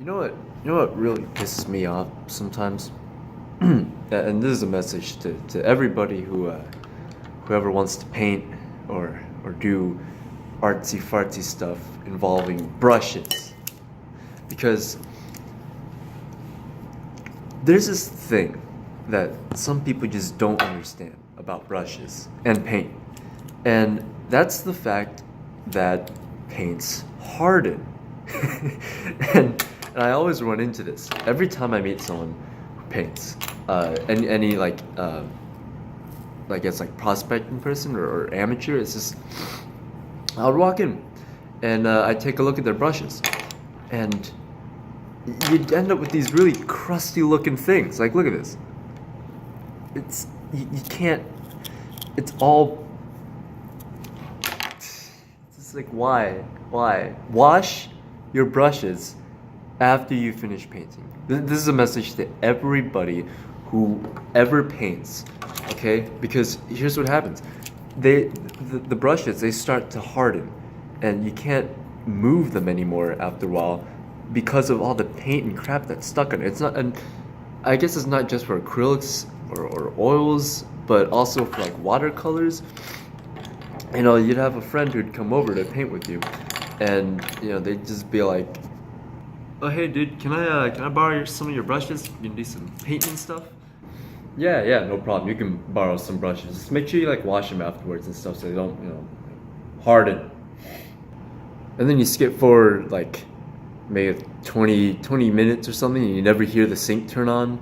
You know what really pisses me off sometimes? And this is a message to everybody whoever wants to paint or do artsy fartsy stuff involving brushes. Because there's this thing that some people just don't understand about brushes and paint. And that's the fact that paints harden. and I always run into this every time I meet someone who paints. Any like it's like prospecting person or amateur. It's just I'll walk in and I take a look at their brushes, and you'd end up with these really crusty looking things. Like, look at this. You can't. It's all. It's like, why wash your brushes after you finish painting. This is a message to everybody who ever paints, okay? Because here's what happens. The brushes, they start to harden, and you can't move them anymore after a while because of all the paint and crap that's stuck on it. It's not, and I guess it's not just for acrylics or oils, but also for like watercolors. You know, you'd have a friend who'd come over to paint with you, and you know, they'd just be like, "Oh hey dude, can I borrow some of your brushes? You can do some painting stuff." Yeah, no problem. You can borrow some brushes. Just make sure you like wash them afterwards and stuff so they don't, you know, harden. And then you skip forward like maybe 20 minutes or something, and you never hear the sink turn on.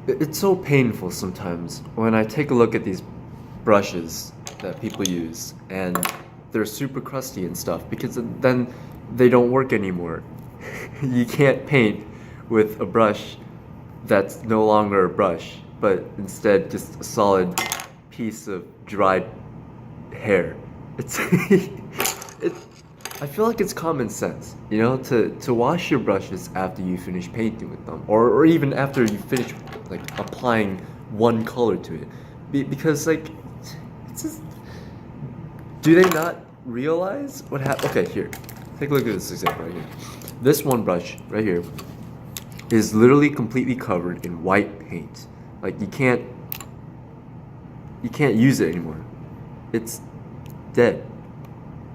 It's so painful sometimes when I take a look at these brushes that people use, and they're super crusty and stuff, because then they don't work anymore. You can't paint with a brush that's no longer a brush, but instead just a solid piece of dried hair. It's I feel like it's common sense, you know, to wash your brushes after you finish painting with them, or even after you finish like applying one color to it, because like it's just, do they not realize what happened? Okay, here, take a look at this example right here. This one brush right here is literally completely covered in white paint. Like you can't use it anymore. It's dead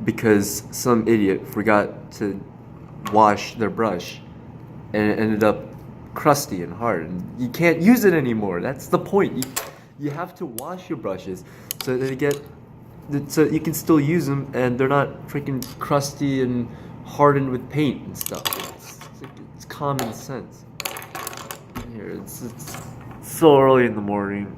because some idiot forgot to wash their brush and it ended up crusty and hard, and you can't use it anymore. That's the point. You have to wash your brushes so so you can still use them and they're not freaking crusty and hardened with paint and stuff. It's common sense. Here, it's so early in the morning.